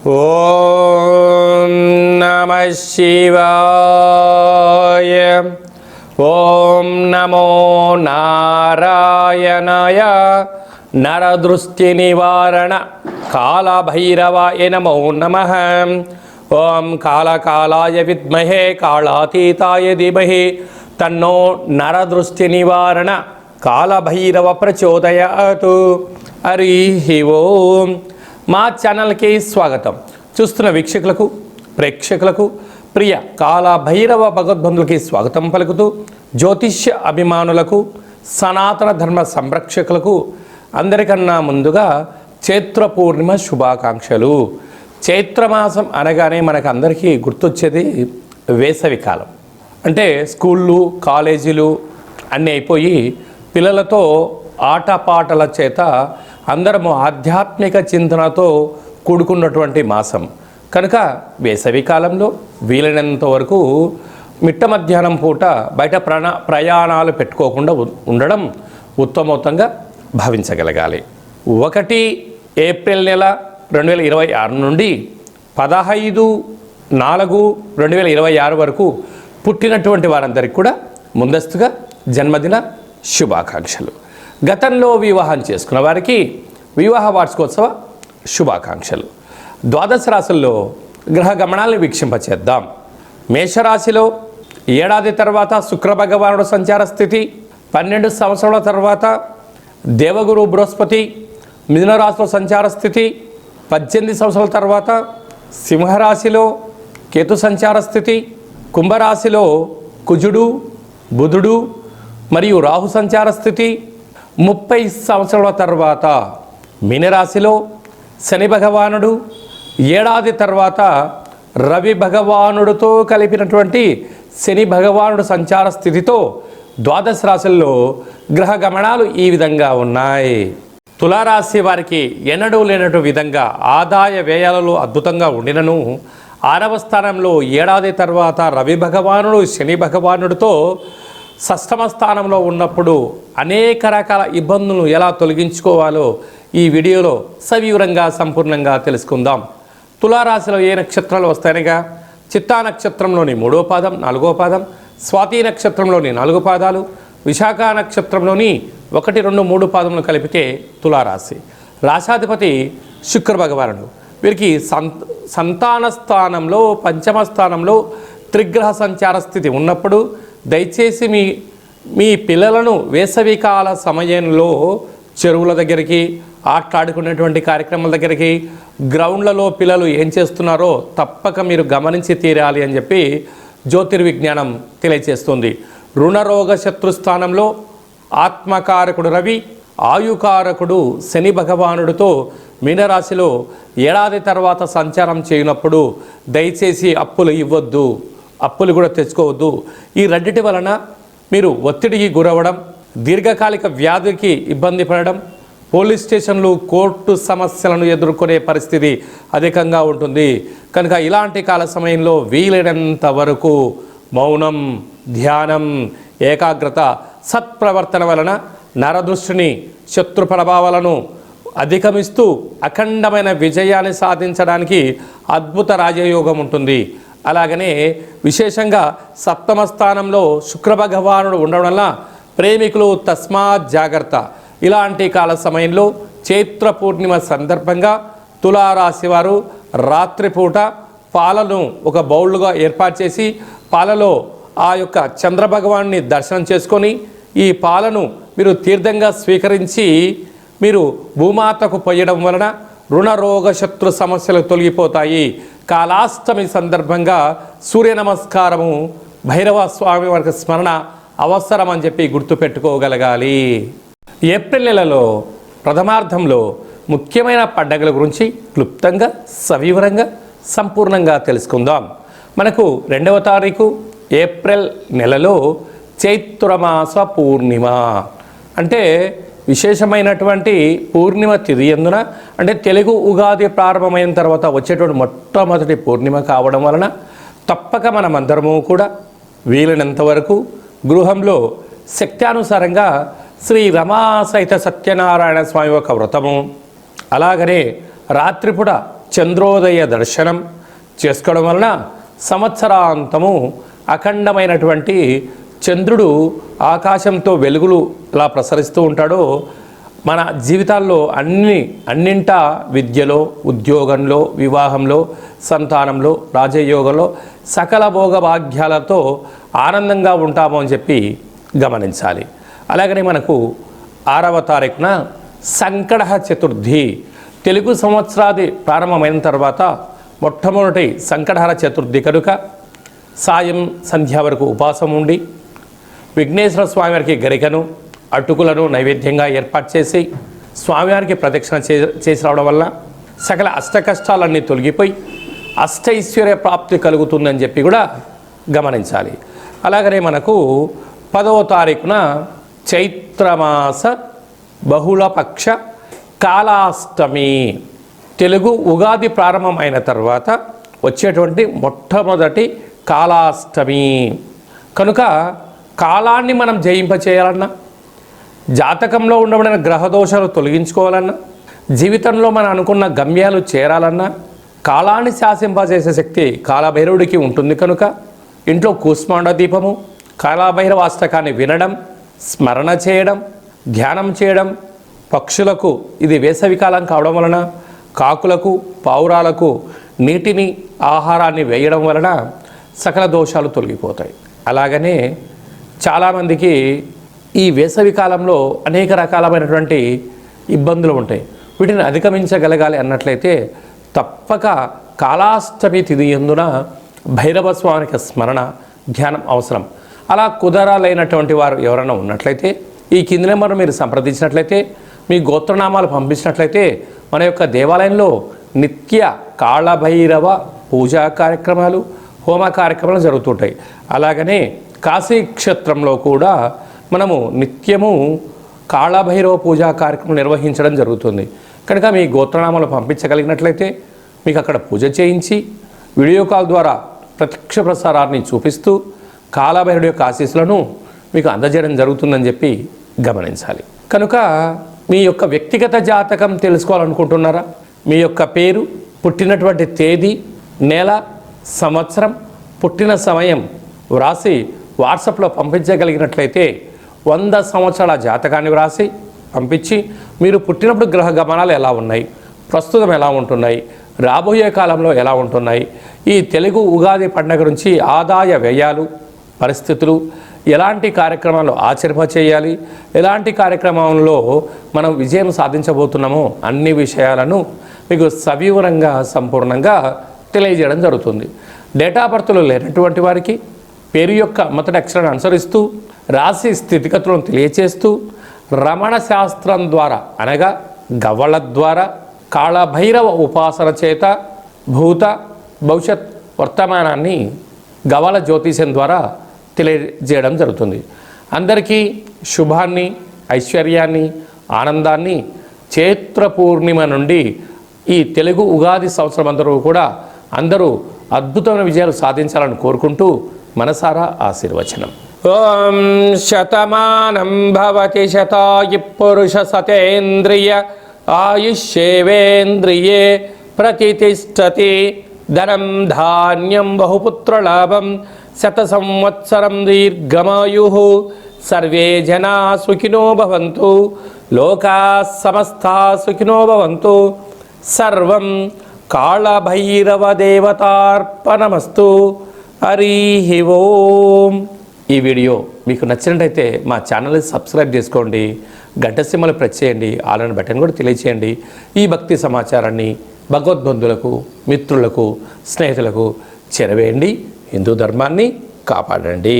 ఓం నమః శివాయ. ఓం నమో నారాయణాయ. నరదృష్టి నివారణ కాళభైరవాయ నమో నమః. ఓం కాళకాళాయ విద్మహే కాళాతీతాయ ధీమహి తన్నో నరదృష్టి నివారణ కాళభైరవ ప్రచోదయాతు. హరి ఓం. మా ఛానల్కి స్వాగతం. చూస్తున్న వీక్షకులకు, ప్రేక్షకులకు, ప్రియ కాళభైరవ భగవద్బంధులకి స్వాగతం పలుకుతూ, జ్యోతిష్య అభిమానులకు, సనాతన ధర్మ సంరక్షకులకు అందరికన్నా ముందుగా చైత్ర పూర్ణిమ శుభాకాంక్షలు. చైత్రమాసం అనగానే మనకు అందరికీ గుర్తొచ్చేది వేసవి కాలం. అంటే స్కూళ్ళు, కాలేజీలు అన్నీ అయిపోయి పిల్లలతో ఆటపాటల చేత అందరము ఆధ్యాత్మిక చింతనతో కూడుకున్నటువంటి మాసం కనుక వేసవి కాలంలో వీలైనంత వరకు మిట్ట మధ్యాహ్నం పూట బయట ప్రయాణాలు పెట్టుకోకుండా ఉండడం ఉత్తమోత్తంగా భావించగలగాలి. 1 ఏప్రిల్ నెల 2026 నుండి 15/4/2026 వరకు పుట్టినటువంటి వారందరికీ కూడా ముందస్తుగా జన్మదిన శుభాకాంక్షలు. గతంలో వివాహం చేసుకున్న వారికి వివాహ వార్షికోత్సవ శుభాకాంక్షలు. ద్వాదశ రాశుల్లో గ్రహ గమనాలను వీక్షింపచేద్దాం. మేషరాశిలో ఏడాది తర్వాత శుక్ర భగవానుడు సంచార స్థితి, 12 సంవత్సరాల తర్వాత దేవగురు బృహస్పతి మిథున రాశిలో సంచార స్థితి, 18 సంవత్సరాల తర్వాత సింహరాశిలో కేతు సంచార స్థితి, కుంభరాశిలో కుజుడు, బుధుడు మరియు రాహు సంచార స్థితి, 30 సంవత్సరాల తర్వాత మీనరాశిలో శని భగవానుడు, ఏడాది తర్వాత రవి భగవానుడితో కలిపినటువంటి శని భగవానుడు సంచార స్థితితో ద్వాదశ రాశుల్లో గ్రహ గమనాలు ఈ విధంగా ఉన్నాయి. తులారాశి వారికి ఎన్నడూ లేనటు విధంగా ఆదాయ వ్యయాలలో అద్భుతంగా ఉండినను 6వ స్థానంలో ఏడాది తర్వాత రవి భగవానుడు శని భగవానుడితో షష్ఠమ స్థానంలో ఉన్నప్పుడు అనేక రకాల ఇబ్బందులను ఎలా తొలగించుకోవాలో ఈ వీడియోలో సవివరంగా సంపూర్ణంగా తెలుసుకుందాం. తులారాశిలో ఏ నక్షత్రాలు వస్తాయనగా చిత్తా నక్షత్రంలోని 3వ పాదం, 4వ పాదం, స్వాతి నక్షత్రంలోని 4 పాదాలు, విశాఖ నక్షత్రంలోని 1, 2, 3 పాదములు కలిపితే తులారాశి. రాశాధిపతి శుక్ర భగవానుడు. వీరికి సంతాన స్థానంలో, పంచమ స్థానంలో త్రిగ్రహ సంచార స్థితి ఉన్నప్పుడు దయచేసి మీ పిల్లలను వేసవికాల సమయంలో చెరువుల దగ్గరికి, ఆటలాడుకునేటువంటి కార్యక్రమాల దగ్గరికి, గ్రౌండ్లలో పిల్లలు ఏం చేస్తున్నారో తప్పక మీరు గమనించి తీరాలి అని చెప్పి జ్యోతిర్విజ్ఞానం తెలియజేస్తుంది. రుణరోగ శత్రుస్థానంలో ఆత్మకారకుడు రవి, ఆయుకారకుడు శని భగవానుడితో మీనరాశిలో ఏడాది తర్వాత సంచారం చేయనప్పుడు దయచేసి అప్పులు ఇవ్వద్దు, అప్పులు కూడా తెచ్చుకోవద్దు. ఈ రెండిటి వలన మీరు ఒత్తిడికి గురవడం, దీర్ఘకాలిక వ్యాధికి ఇబ్బంది పడడం, పోలీస్ స్టేషన్లు, కోర్టు సమస్యలను ఎదుర్కొనే పరిస్థితి అధికంగా ఉంటుంది. కనుక ఇలాంటి కాల సమయంలో వీలైనంత వరకు మౌనం, ధ్యానం, ఏకాగ్రత, సత్ప్రవర్తన వలన నరదృష్టిని, శత్రు ప్రభావాలను అధిగమిస్తూ అఖండమైన విజయాన్ని సాధించడానికి అద్భుత రాజయోగం ఉంటుంది. అలాగనే విశేషంగా 7వ స్థానంలో శుక్ర భగవానుడు ఉండడం వల్ల ప్రేమికులు తస్మాత్ జాగ్రత్త. ఇలాంటి కాల సమయంలో చైత్ర పూర్ణిమ సందర్భంగా తులారాశి వారు రాత్రిపూట పాలను ఒక బౌల్గా ఏర్పాటు చేసి పాలలో ఆ యొక్క చంద్రభగవాన్ని దర్శనం చేసుకొని ఈ పాలను మీరు తీర్థంగా స్వీకరించి మీరు భూమాతకు పోయడం వలన రుణరోగ శత్రు సమస్యలు తొలగిపోతాయి. కాలాష్టమి సందర్భంగా సూర్య నమస్కారము, భైరవ స్వామి వారికి స్మరణ అవసరం అని చెప్పి గుర్తుపెట్టుకోగలగాలి. ఏప్రిల్ నెలలో ప్రథమార్థంలో ముఖ్యమైన పండుగల గురించి క్లుప్తంగా, సవివరంగా, సంపూర్ణంగా తెలుసుకుందాం. మనకు 2వ తారీఖు ఏప్రిల్ నెలలో చైత్రమాస పూర్ణిమ అంటే విశేషమైనటువంటి పూర్ణిమ తిథి ఎందున, అంటే తెలుగు ఉగాది ప్రారంభమైన తర్వాత వచ్చేటువంటి మొట్టమొదటి పూర్ణిమ కావడం వలన తప్పక మనమందరము కూడా వీలైనంత వరకు గృహంలో శక్త్యానుసారంగా శ్రీ రమా సహిత సత్యనారాయణ స్వామి యొక్క వ్రతము, అలాగనే రాత్రిపూట చంద్రోదయ దర్శనం చేసుకోవడం వలన సంవత్సరాంతము అఖండమైనటువంటి చంద్రుడు ఆకాశంతో వెలుగులు ఎలా ప్రసరిస్తూ ఉంటాడో మన జీవితాల్లో అన్నింటా విద్యలో, ఉద్యోగంలో, వివాహంలో, సంతానంలో, రాజయోగంలో సకల భోగ భాగ్యాలతో ఆనందంగా ఉంటాము అని చెప్పి గమనించాలి. అలాగనే మనకు 6వ తారీఖున సంకట చతుర్థి, తెలుగు సంవత్సరాది ప్రారంభమైన తర్వాత మొట్టమొదటి సంకటహర చతుర్థి కనుక సాయం సంధ్య వరకు ఉపవాసం ఉండి విఘ్నేశ్వర స్వామివారికి గరికను, అటుకులను నైవేద్యంగా ఏర్పాటు చేసి స్వామివారికి ప్రదక్షిణ చేసి రావడం వల్ల సకల అష్టకష్టాలన్నీ తొలగిపోయి అష్టైశ్వర్య ప్రాప్తి కలుగుతుందని చెప్పి కూడా గమనించాలి. అలాగనే మనకు 10వ తారీఖున చైత్రమాస బహుళపక్ష కాళాష్టమి, తెలుగు ఉగాది ప్రారంభమైన తర్వాత వచ్చేటువంటి మొట్టమొదటి కాళాష్టమి కనుక కాలాన్ని మనం జయింపచేయాలన్నా, జాతకంలో ఉండబడిన గ్రహదోషాలు తొలగించుకోవాలన్నా, జీవితంలో మనం అనుకున్న గమ్యాలు చేరాలన్నా కాలాన్ని శాసింపజేసే శక్తి కాలభైరవుడికి ఉంటుంది కనుక ఇంట్లో కూష్మాండ దీపము, కాలభైరవ అష్టకాన్ని వినడం, స్మరణ చేయడం, ధ్యానం చేయడం, పక్షులకు ఇది వేసవికాలం కావడం వలన కాకులకు, పావురాలకు నీటిని, ఆహారాన్ని వేయడం వలన సకల దోషాలు తొలగిపోతాయి. అలాగనే చాలామందికి ఈ వేసవి కాలంలో అనేక రకాలమైనటువంటి ఇబ్బందులు ఉంటాయి. వీటిని అధిగమించగలగాలి అన్నట్లయితే తప్పక కాళాష్టమి తిథి యందున భైరవ స్వామికి స్మరణ, ధ్యానం అవసరం. అలా కుదరాలైనటువంటి వారు ఎవరైనా ఉన్నట్లయితే ఈ కింది నెంబర్ను మీరు సంప్రదించినట్లయితే, మీ గోత్రనామాలు పంపించినట్లయితే మన యొక్క దేవాలయంలో నిత్య కాళభైరవ పూజా కార్యక్రమాలు, హోమ కార్యక్రమాలు జరుగుతుంటాయి. అలాగనే కాశీ క్షేత్రంలో కూడా మనము నిత్యము కాళభైరవ పూజా కార్యక్రమం నిర్వహించడం జరుగుతుంది. కనుక మీ గోత్రనామాలు పంపించగలిగినట్లయితే మీకు అక్కడ పూజ చేయించి వీడియో కాల్ ద్వారా ప్రత్యక్ష ప్రసారాన్ని చూపిస్తూ కాళభైరవుడి యొక్క ఆశీస్సులను మీకు అందజేయడం జరుగుతుందని చెప్పి గమనించాలి. కనుక మీ యొక్క వ్యక్తిగత జాతకం తెలుసుకోవాలనుకుంటున్నారా? మీ యొక్క పేరు, పుట్టినటువంటి తేదీ, నెల, సంవత్సరం, పుట్టిన సమయం వ్రాసి వాట్సాప్లో పంపించగలిగినట్లయితే 100 సంవత్సరాల జాతకాన్ని వ్రాసి పంపించి మీరు పుట్టినప్పుడు గ్రహ గమనాలు ఎలా ఉన్నాయి, ప్రస్తుతం ఎలా ఉంటున్నాయి, రాబోయే కాలంలో ఎలా ఉంటున్నాయి, ఈ తెలుగు ఉగాది పండుగ నుంచి ఆదాయ వ్యయాలు, పరిస్థితులు, ఎలాంటి కార్యక్రమాలు ఆచరింపచేయాలి, ఎలాంటి కార్యక్రమంలో మనం విజయం సాధించబోతున్నామో అన్ని విషయాలను మీకు సవివరంగా సంపూర్ణంగా తెలియజేయడం జరుగుతుంది. డేటా బర్త్లు లేనటువంటి వారికి పేరు యొక్క మొదటి అక్షరాన్ని అనుసరిస్తూ రాశి స్థితిగతులను తెలియచేస్తూ రమణ శాస్త్రం ద్వారా అనగా గవ్వల ద్వారా కాళభైరవ ఉపాసన చేత భూత భవిష్యత్ వర్తమానాన్ని గవ్వల జ్యోతిష్యం ద్వారా తెలియజేయడం జరుగుతుంది. అందరికీ శుభాన్ని, ఐశ్వర్యాన్ని, ఆనందాన్ని చైత్ర పూర్ణిమ నుండి ఈ తెలుగు ఉగాది సంవత్సరం అందరూ అద్భుతమైన విజయాలు సాధించాలని కోరుకుంటూ మనసారా ఆశీర్వచనం. ఓం శతమానం భవతి శతాయు పురుష సతేంద్రియ ఆయుష్యేవేంద్రియే ప్రతిష్టతి. ధనం ధాన్యం బహుపుత్రలాభం శత సంవత్సరం దీర్ఘమాయు. సర్వే జనా సుఖినో భవంతు. లోకా సమస్తా సుఖినో భవంతు. సర్వం కాళభైరవ దేవతార్పణమస్తు. హరి ఓం. ఈ వీడియో మీకు నచ్చినట్టయితే మా ఛానల్ని సబ్స్క్రైబ్ చేసుకోండి, గంట సింబల్ ప్రెస్ చేయండి, ఆల్ బటన్ కూడా తెలియచేయండి. ఈ భక్తి సమాచారాన్ని భగవద్బంధులకు, మిత్రులకు, స్నేహితులకు చేరవేయండి. హిందూ ధర్మాన్ని కాపాడండి.